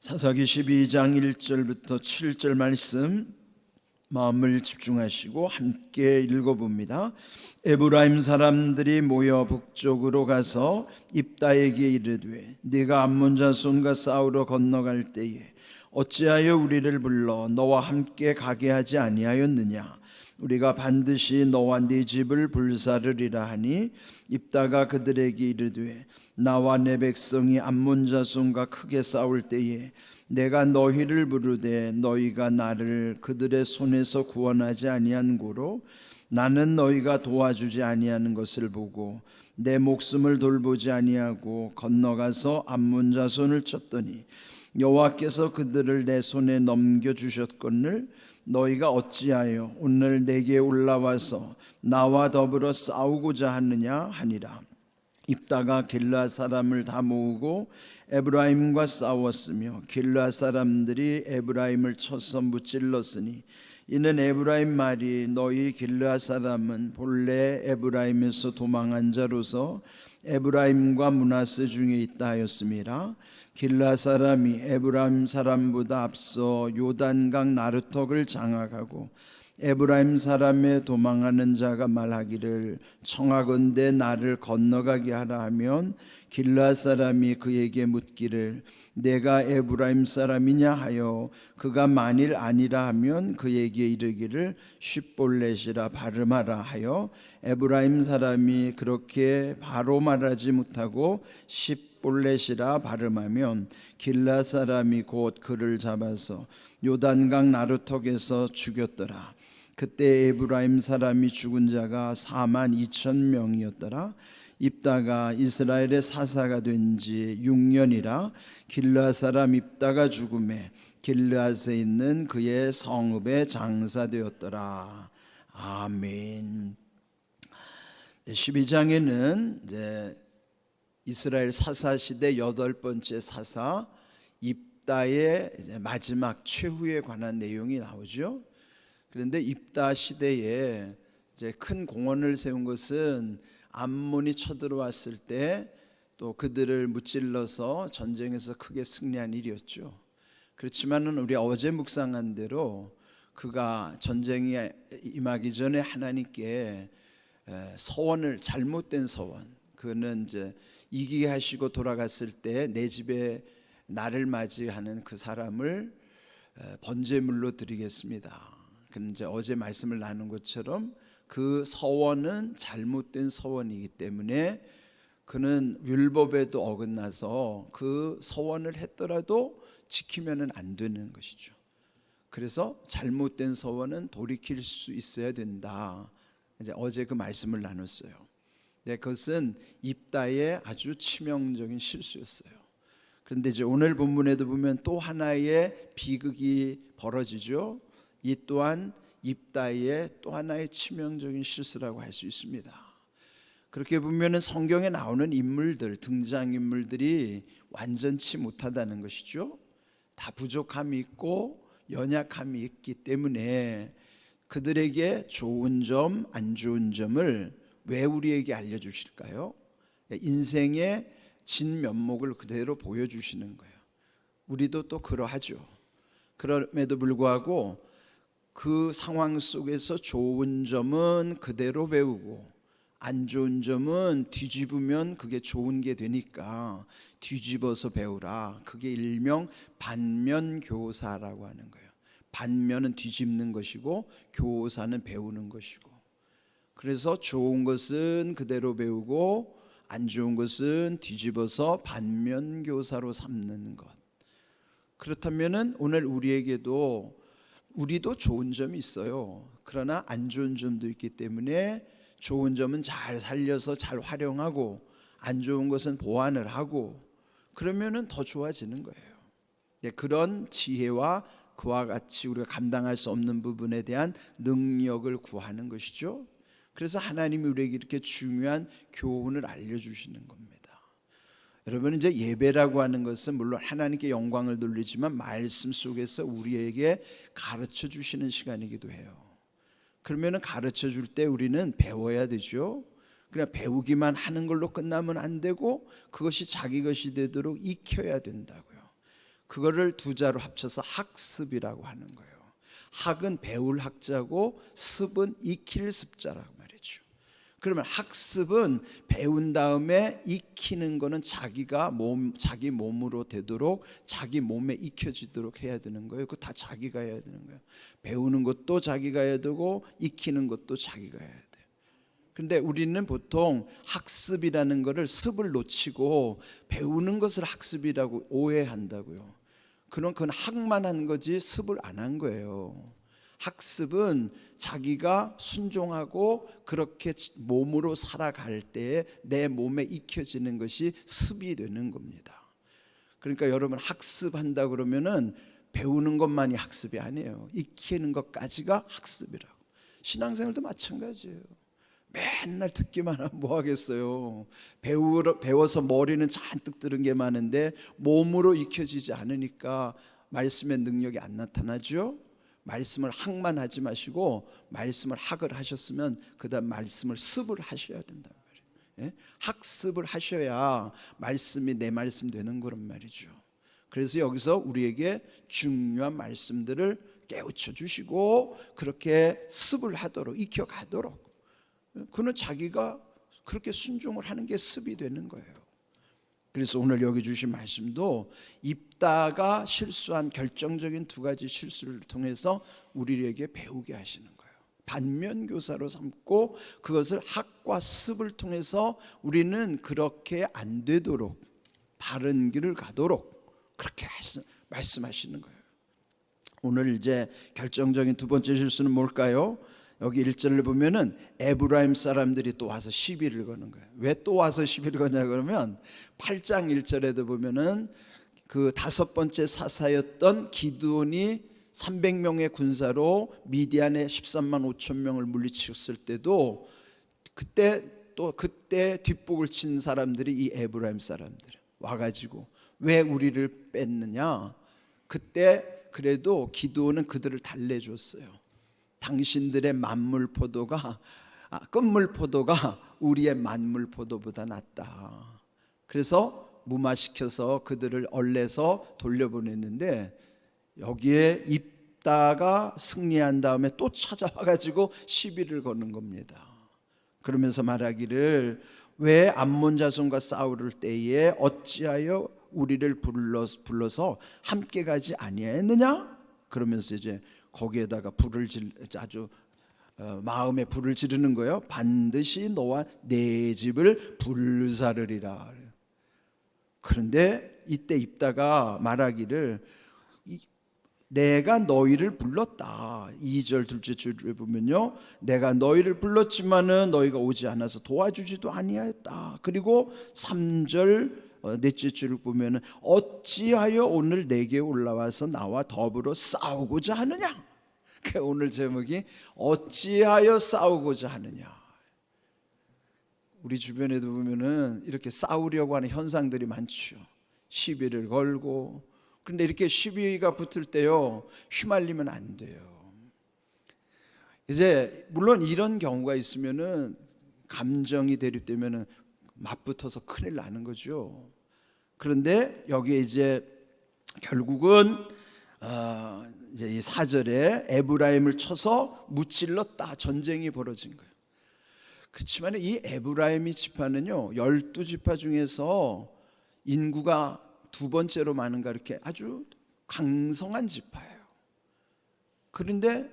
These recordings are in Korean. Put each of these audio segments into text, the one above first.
사사기 12장 1절부터 7절 말씀 마음을 집중하시고 함께 읽어봅니다. 에브라임 사람들이 모여 북쪽으로 가서 입다에게 이르되 네가 암몬 자손과 싸우러 건너갈 때에 어찌하여 우리를 불러 너와 함께 가게 하지 아니하였느냐. 우리가 반드시 너와 네 집을 불사르리라 하니 입다가 그들에게 이르되 나와 내 백성이 암몬 자손과 크게 싸울 때에 내가 너희를 부르되 너희가 나를 그들의 손에서 구원하지 아니한 고로 나는 너희가 도와주지 아니하는 것을 보고 내 목숨을 돌보지 아니하고 건너가서 암몬 자손을 쳤더니 여호와께서 그들을 내 손에 넘겨주셨거늘 너희가 어찌하여 오늘 내게 올라와서 나와 더불어 싸우고자 하느냐 하니라. 입다가 길르앗 사람을 다 모으고 에브라임과 싸웠으며 길르앗 사람들이 에브라임을 쳐서 무찔렀으니 이는 에브라임 말이 너희 길르앗 사람은 본래 에브라임에서 도망한 자로서 에브라임과 므낫세 중에 있다 하였음이라. 길르앗 사람이 에브라임 사람보다 앞서 요단강 나루턱을 장악하고 에브라임 사람의 도망하는 자가 말하기를 청하건대 나를 건너가게 하라 하면 길르앗 사람이 그에게 묻기를 내가 에브라임 사람이냐 하여 그가 만일 아니라 하면 그에게 이르기를 쉿볼렛이라 발음하라 하여 에브라임 사람이 그렇게 바로 말하지 못하고 쉿볼렛이라 발음하면 길르앗 사람이 곧 그를 잡아서 요단강 나루턱에서 죽였더라. 그때 에브라임 사람이 죽은 자가 42,000명이었더라. 입다가 이스라엘의 사사가 된 지 6년이라 길르앗 사람 입다가 죽음에 길르앗에 있는 그의 성읍에 장사되었더라. 아멘. 12장에는 이제 이스라엘 사사 시대 8번째 사사 입다의 이제 마지막 최후에 관한 내용이 나오죠. 그런데 입다 시대에 이제 큰 공원을 세운 것은 암몬이 쳐들어왔을 때 또 그들을 무찔러서 전쟁에서 크게 승리한 일이었죠. 그렇지만은 우리 어제 묵상한 대로 그가 전쟁이 임하기 전에 하나님께 서원을, 잘못된 서원, 그는 이제 이기게 하시고 돌아갔을 때 내 집에 나를 맞이하는 그 사람을 번제물로 드리겠습니다. 그는 이제 어제 말씀을 나눈 것처럼 그 서원은 잘못된 서원이기 때문에 그는 율법에도 어긋나서 그 서원을 했더라도 지키면은 안 되는 것이죠. 그래서 잘못된 서원은 돌이킬 수 있어야 된다. 이제 어제 그 말씀을 나눴어요. 네, 그것은 입다의 아주 치명적인 실수였어요. 그런데 이제 오늘 본문에도 보면 또 하나의 비극이 벌어지죠. 이 또한 입다의 또 하나의 치명적인 실수라고 할 수 있습니다. 그렇게 보면은 성경에 나오는 인물들, 등장인물들이 완전치 못하다는 것이죠. 다 부족함이 있고 연약함이 있기 때문에 그들에게 좋은 점, 안 좋은 점을 왜 우리에게 알려주실까요? 인생의 진면목을 그대로 보여주시는 거예요. 우리도 또 그러하죠. 그럼에도 불구하고 그 상황 속에서 좋은 점은 그대로 배우고 안 좋은 점은 뒤집으면 그게 좋은 게 되니까 뒤집어서 배우라. 그게 일명 반면교사라고 하는 거예요. 반면은 뒤집는 것이고 교사는 배우는 것이고, 그래서 좋은 것은 그대로 배우고 안 좋은 것은 뒤집어서 반면교사로 삼는 것. 그렇다면은 오늘 우리도 좋은 점이 있어요. 그러나 안 좋은 점도 있기 때문에 좋은 점은 잘 살려서 잘 활용하고 안 좋은 것은 보완을 하고 그러면은 더 좋아지는 거예요. 네, 그런 지혜와 그와 같이 우리가 감당할 수 없는 부분에 대한 능력을 구하는 것이죠. 그래서 하나님이 우리에게 이렇게 중요한 교훈을 알려주시는 겁니다. 여러분, 이제 예배라고 하는 것은 물론 하나님께 영광을 돌리지만 말씀 속에서 우리에게 가르쳐 주시는 시간이기도 해요. 그러면 가르쳐 줄 때 우리는 배워야 되죠. 그냥 배우기만 하는 걸로 끝나면 안 되고 그것이 자기 것이 되도록 익혀야 된다고요. 그거를 두 자로 합쳐서 학습이라고 하는 거예요. 학은 배울 학자고 습은 익힐 습자라고 말이죠. 그러면 학습은 배운 다음에 익히는 거는 자기 몸으로 되도록 자기 몸에 익혀지도록 해야 되는 거예요. 그거 다 자기가 해야 되는 거예요. 배우는 것도 자기가 해야 되고 익히는 것도 자기가 해야 돼요. 근데 우리는 보통 학습이라는 거를 습을 놓치고 배우는 것을 학습이라고 오해한다고요. 그건 학만 한 거지 습을 안 한 거예요. 학습은 자기가 순종하고 그렇게 몸으로 살아갈 때에 내 몸에 익혀지는 것이 습이 되는 겁니다. 그러니까 여러분 학습한다 그러면은 배우는 것만이 학습이 아니에요. 익히는 것까지가 학습이라고. 신앙생활도 마찬가지예요. 맨날 듣기만 하면 뭐 하겠어요. 배워서 머리는 잔뜩 들은 게 많은데 몸으로 익혀지지 않으니까 말씀의 능력이 안 나타나죠. 말씀을 학만 하지 마시고 말씀을 학을 하셨으면 그 다음 말씀을 습을 하셔야 된단 말이에요. 학습을 하셔야 말씀이 내 말씀 되는 거란 말이죠. 그래서 여기서 우리에게 중요한 말씀들을 깨우쳐 주시고 그렇게 습을 하도록 익혀가도록, 그는 자기가 그렇게 순종을 하는 게 습이 되는 거예요. 그래서 오늘 여기 주신 말씀도 입다가 실수한 결정적인 두 가지 실수를 통해서 우리에게 배우게 하시는 거예요. 반면교사로 삼고 그것을 학과 습을 통해서 우리는 그렇게 안 되도록 바른 길을 가도록 그렇게 말씀하시는 거예요. 오늘 이제 결정적인 두 번째 실수는 뭘까요? 여기 1절을 보면은 에브라임 사람들이 또 와서 시비를 거는 거예요. 왜 또 와서 시비를 거냐 그러면 8장 1절에도 보면은 그 다섯 번째 사사였던 기드온이 300명의 군사로 미디안의 13만 5천 명을 물리쳤을 때도 그때 뒷북을 친 사람들이 이 에브라임 사람들 와가지고 왜 우리를 뺐느냐. 그때 그래도 기드온은 그들을 달래줬어요. 당신들의 끝물 포도가 우리의 만물 포도보다 낫다. 그래서 무마시켜서 그들을 얼레서 돌려보냈는데 여기에 입다가 승리한 다음에 또 찾아와가지고 시비를 거는 겁니다. 그러면서 말하기를 왜 암몬 자손과 싸울 때에 어찌하여 우리를 불러서 함께 가지 아니하였느냐? 그러면서 이제 거기에다가 아주 마음에 불을 지르는 거예요. 반드시 너와 내 집을 불사르리라. 그런데 이때 입다가 말하기를 내가 너희를 불렀다. 2절 둘째 줄에 보면요, 내가 너희를 불렀지만은 너희가 오지 않아서 도와주지도 아니하였다. 그리고 3절 넷째 줄을 보면은 어찌하여 오늘 내게 올라와서 나와 더불어 싸우고자 하느냐. 오늘 제목이 어찌하여 싸우고자 하느냐. 우리 주변에도 보면은 이렇게 싸우려고 하는 현상들이 많죠. 시비를 걸고. 그런데 이렇게 시비가 붙을 때요, 휘말리면 안 돼요. 이제 물론 이런 경우가 있으면은 감정이 대립되면은 맞붙어서 큰일 나는 거죠. 그런데 여기에 이제 결국은 이제 이 4절에 에브라임을 쳐서 무찔렀다. 전쟁이 벌어진 거예요. 그렇지만 이 에브라임이 지파는요 12지파 중에서 인구가 두 번째로 많은가 이렇게 아주 강성한 지파예요. 그런데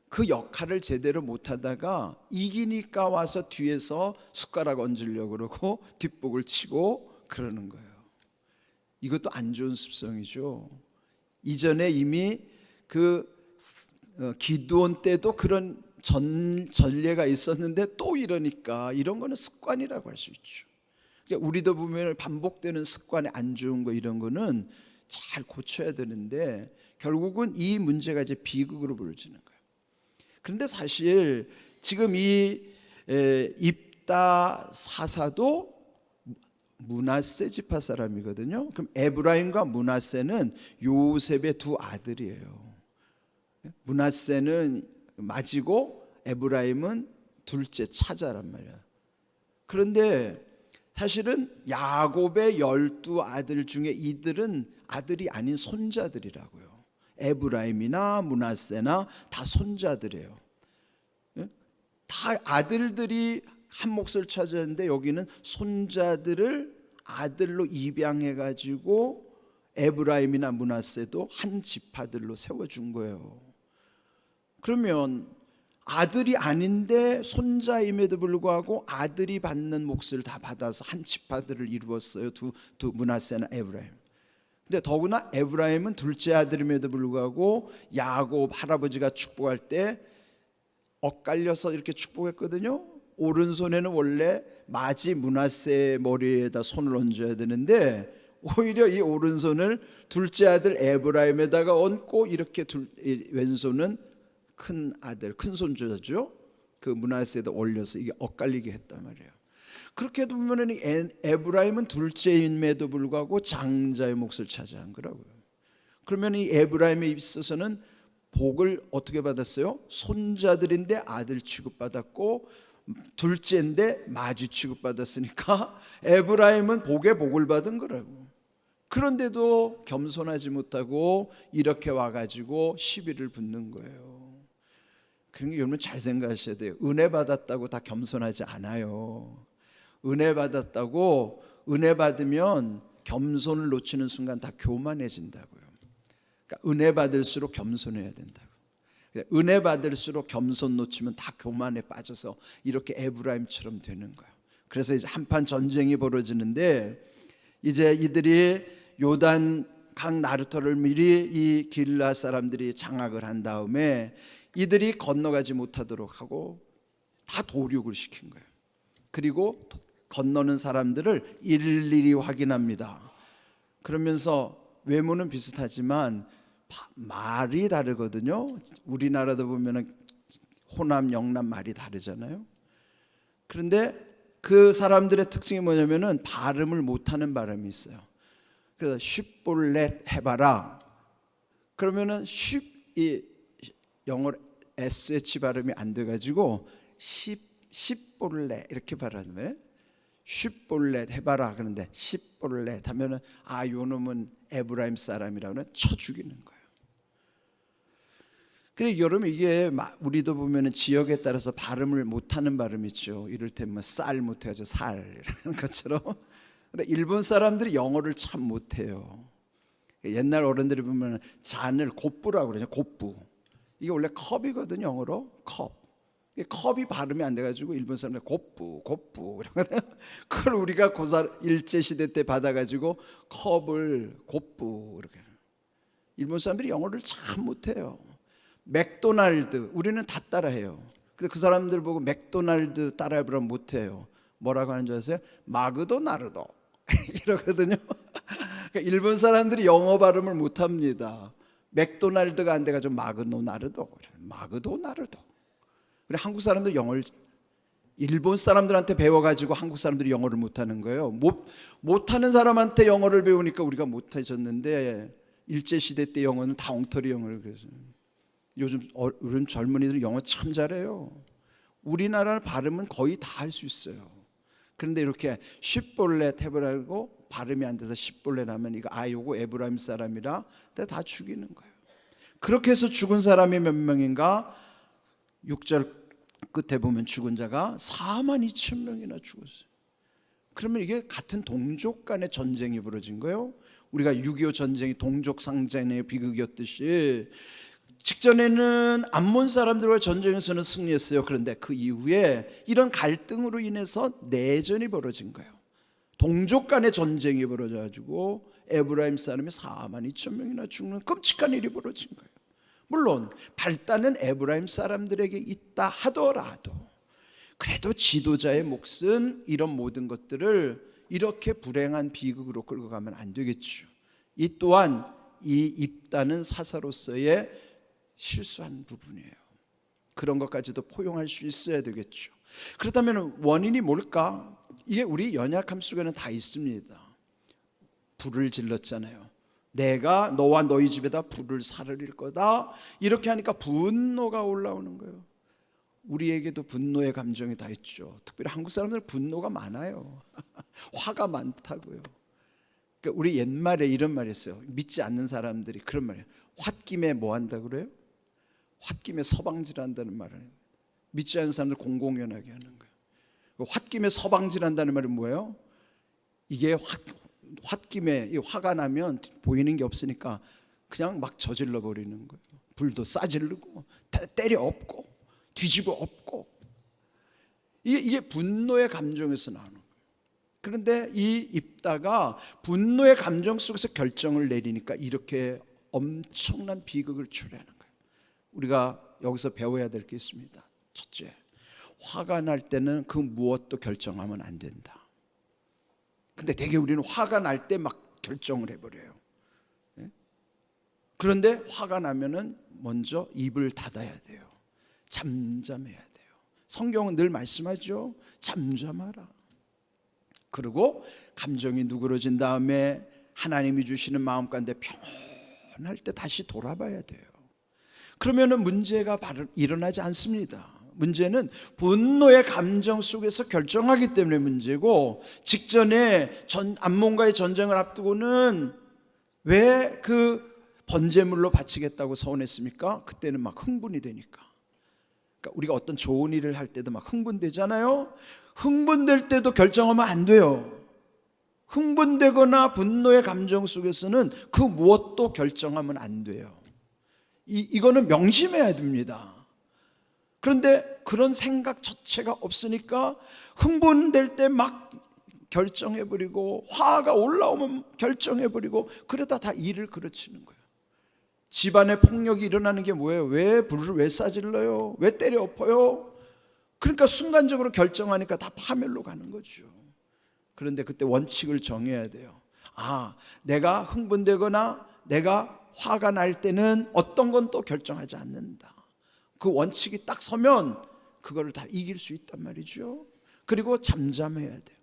그 역할을 제대로 못하다가 이기니까 와서 뒤에서 숟가락 얹으려고 그러고 뒷북을 치고 그러는 거예요. 이것도 안 좋은 습성이죠. 이전에 이미 그 기드온 때도 그런 전례가 있었는데 또 이러니까 이런 거는 습관이라고 할 수 있죠. 그러니까 우리도 보면 반복되는 습관에 안 좋은 거 이런 거는 잘 고쳐야 되는데 결국은 이 문제가 이제 비극으로 벌어지는 거예요. 그런데 사실 지금 이 입다 사사도 므낫세 지파 사람이거든요. 그럼 에브라임과 므낫세는 요셉의 두 아들이에요. 므낫세는 맏이고 에브라임은 둘째 차자란 말이야. 그런데 사실은 야곱의 12 아들 중에 이들은 아들이 아닌 손자들이라고요. 에브라임이나 므낫세나 다 손자들이에요. 다 아들들이 한 몫을 차지하는데 여기는 손자들을 아들로 입양해 가지고 에브라임이나 므낫세도 한 지파들로 세워준 거예요. 그러면 아들이 아닌데 손자임에도 불구하고 아들이 받는 몫을 다 받아서 한 지파들을 이루었어요. 두 므낫세나 에브라임. 근데 더구나 에브라임은 둘째 아들임에도 불구하고 야곱 할아버지가 축복할 때 엇갈려서 이렇게 축복했거든요. 오른손에는 원래 마지 므낫세의 머리에다 손을 얹어야 되는데 오히려 이 오른손을 둘째 아들 에브라임에다가 얹고 이렇게 왼손은 큰 아들, 큰 손주죠. 그 므낫세에다 올려서 이게 엇갈리게 했단 말이에요. 그렇게 보면 에브라임은 둘째임에도 불구하고 장자의 몫을 차지한 거라고요. 그러면 이 에브라임에 있어서는 복을 어떻게 받았어요? 손자들인데 아들 취급받았고 둘째인데 마지 취급받았으니까 에브라임은 복에 복을 받은 거라고. 그런데도 겸손하지 못하고 이렇게 와가지고 시비를 붙는 거예요. 그러니까 여러분 잘 생각하셔야 돼요. 은혜 받았다고 다 겸손하지 않아요. 은혜 받았다고 은혜 받으면 겸손을 놓치는 순간 다 교만해진다고요. 그러니까 은혜 받을수록 겸손해야 된다고. 은혜 받을수록 겸손 놓치면 다 교만에 빠져서 이렇게 에브라임처럼 되는 거예요. 그래서 이제 한판 전쟁이 벌어지는데 이제 이들이 요단 강 나루터를 미리 이 길라 사람들이 장악을 한 다음에 이들이 건너가지 못하도록 하고 다 도륙을 시킨 거예요. 그리고 건너는 사람들을 일일이 확인합니다. 그러면서 외모는 비슷하지만 말이 다르거든요. 우리나라도 보면 호남, 영남 말이 다르잖아요. 그런데 그 사람들의 특징이 뭐냐면은 발음을 못하는 발음이 있어요. 그래서 쉽볼렛 해봐라. 그러면은 쉽이 영어 SH 발음이 안 돼가지고 십볼렛 이렇게 발음하는 거예요. 쉽볼렛 해봐라. 그런데 십볼렛 하면은 아, 요 놈은 에브라임 사람이라고는 쳐 죽이는 거예요. 근데 여러분 이게 우리도 보면은 지역에 따라서 발음을 못하는 발음이 있죠. 이를테면 쌀 못해가지고 살이라는 것처럼. 근데 일본 사람들이 영어를 참 못해요. 옛날 어른들이 보면 잔을 곱부라고 그러죠. 곱부. 이게 원래 컵이거든요. 영어로 컵. 컵이 발음이 안 돼가지고 일본 사람들 곱부 이러거든요. 그걸 우리가 일제 시대 때 받아가지고 컵을 곱부 이렇게. 일본 사람들이 영어를 참 못해요. 맥도날드 우리는 다 따라해요. 근데 그 사람들 보고 맥도날드 따라해보면 못해요. 뭐라고 하는 줄 아세요? 마그도나르도 이러거든요. 그러니까 일본 사람들이 영어 발음을 못합니다. 맥도날드가 안 돼가지고 마그도나르도. 그래 한국 사람들 영어를 일본 사람들한테 배워가지고 한국 사람들이 영어를 못하는 거예요. 못하는 사람한테 영어를 배우니까 우리가 못해졌는데 일제시대 때 영어는 다 엉터리 영어를. 그래서 요즘 젊은이들은 영어 참 잘해요. 우리나라 발음은 거의 다 할 수 있어요. 그런데 이렇게 쉽볼렛 해보라고 발음이 안 돼서 십볼렛 하면 이거 요거 에브라임 사람이라 다 죽이는 거예요. 그렇게 해서 죽은 사람이 몇 명인가? 6절 끝에 보면 죽은 자가 42,000명이나 죽었어요. 그러면 이게 같은 동족 간의 전쟁이 벌어진 거예요. 우리가 6.25 전쟁이 동족 상잔의 비극이었듯이 직전에는 암몬 사람들과 전쟁에서는 승리했어요. 그런데 그 이후에 이런 갈등으로 인해서 내전이 벌어진 거예요. 동족 간의 전쟁이 벌어져가지고 에브라임 사람이 42,000명이나 죽는 끔찍한 일이 벌어진 거예요. 물론 발단은 에브라임 사람들에게 있다 하더라도 그래도 지도자의 몫은 이런 모든 것들을 이렇게 불행한 비극으로 끌고 가면 안 되겠죠. 이 또한 이 입다는 사사로서의 실수한 부분이에요. 그런 것까지도 포용할 수 있어야 되겠죠. 그렇다면 원인이 뭘까? 이게 우리 연약함 속에는 다 있습니다. 불을 질렀잖아요. 내가 너와 너희 집에다 불을 사르릴 거다. 이렇게 하니까 분노가 올라오는 거예요. 우리에게도 분노의 감정이 다 있죠. 특별히 한국 사람들은 분노가 많아요. 화가 많다고요. 그러니까 우리 옛말에 이런 말이 있어요. 믿지 않는 사람들이 그런 말이에요. 홧김에 뭐 한다 그래요? 홧김에 서방질한다는 말을. 믿지 않는 사람들 공공연하게 하는 거예요. 홧김에 서방질한다는 말은 뭐예요? 이게 홧김에 화가 나면 보이는 게 없으니까 그냥 막 저질러 버리는 거예요. 불도 싸질르고 때려 엎고 뒤집어 엎고. 이게 분노의 감정에서 나오는 거예요. 그런데 이 입다가 분노의 감정 속에서 결정을 내리니까 이렇게 엄청난 비극을 초래하는 거예요. 우리가 여기서 배워야 될 게 있습니다. 첫째, 화가 날 때는 그 무엇도 결정하면 안 된다. 근데 되게 우리는 화가 날 때 막 결정을 해버려요. 그런데 화가 나면은 먼저 입을 닫아야 돼요. 잠잠해야 돼요. 성경은 늘 말씀하죠. 잠잠하라. 그리고 감정이 누그러진 다음에 하나님이 주시는 마음 가운데 평온할 때 다시 돌아봐야 돼요. 그러면은 문제가 바로 일어나지 않습니다. 문제는 분노의 감정 속에서 결정하기 때문에 문제고, 직전에 암몬과의 전쟁을 앞두고는 왜 그 번제물로 바치겠다고 서운했습니까? 그때는 막 흥분이 되니까. 그러니까 우리가 어떤 좋은 일을 할 때도 막 흥분되잖아요. 흥분될 때도 결정하면 안 돼요. 흥분되거나 분노의 감정 속에서는 그 무엇도 결정하면 안 돼요. 이거는 명심해야 됩니다. 그런데 그런 생각 자체가 없으니까 흥분될 때 막 결정해버리고, 화가 올라오면 결정해버리고, 그러다 다 일을 그르치는 거예요. 집안에 폭력이 일어나는 게 뭐예요? 왜 불을 왜 싸질러요? 왜 때려 엎어요? 그러니까 순간적으로 결정하니까 다 파멸로 가는 거죠. 그런데 그때 원칙을 정해야 돼요. 내가 흥분되거나 내가 화가 날 때는 어떤 건 또 결정하지 않는다. 그 원칙이 딱 서면 그거를 다 이길 수 있단 말이죠. 그리고 잠잠해야 돼요.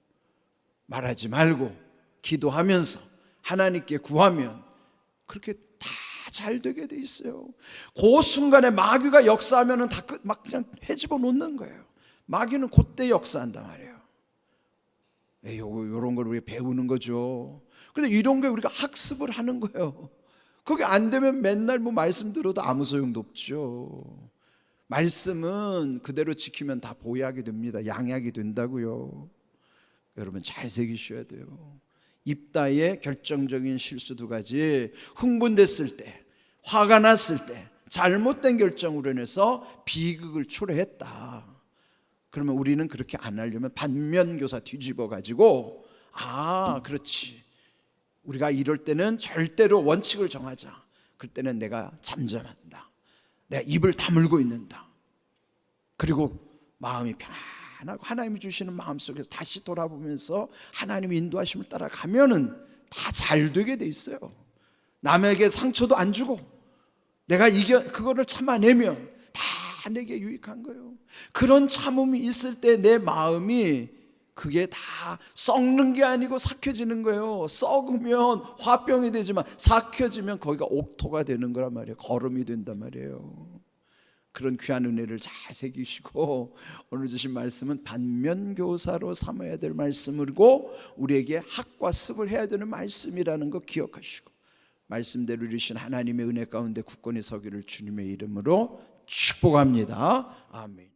말하지 말고 기도하면서 하나님께 구하면 그렇게 다 잘 되게 돼 있어요. 그 순간에 마귀가 역사하면 다 막 그냥 헤집어 놓는 거예요. 마귀는 그때 역사한단 말이에요. 이런 걸 우리 배우는 거죠. 근데 이런 게 우리가 학습을 하는 거예요. 그게 안 되면 맨날 뭐 말씀 들어도 아무 소용도 없죠. 말씀은 그대로 지키면 다 보약이 됩니다. 양약이 된다고요. 여러분 잘 새기셔야 돼요. 입다의 결정적인 실수 두 가지. 흥분됐을 때, 화가 났을 때 잘못된 결정으로 인해서 비극을 초래했다. 그러면 우리는 그렇게 안 하려면 반면교사 뒤집어 가지고 그렇지, 우리가 이럴 때는 절대로 원칙을 정하자. 그럴 때는 내가 잠잠한다. 내가 입을 다물고 있는다. 그리고 마음이 편안하고 하나님이 주시는 마음속에서 다시 돌아보면서 하나님의 인도하심을 따라가면은 다 잘 되게 돼 있어요. 남에게 상처도 안 주고 내가 그거를 참아내면 다 내게 유익한 거예요. 그런 참음이 있을 때 내 마음이 그게 다 썩는 게 아니고 삭혀지는 거예요. 썩으면 화병이 되지만 삭혀지면 거기가 옥토가 되는 거란 말이에요. 거름이 된단 말이에요. 그런 귀한 은혜를 잘 새기시고, 오늘 주신 말씀은 반면교사로 삼아야 될 말씀이고 우리에게 학과 습을 해야 되는 말씀이라는 거 기억하시고, 말씀대로 이루신 하나님의 은혜 가운데 굳건히 서기를 주님의 이름으로 축복합니다. 아멘.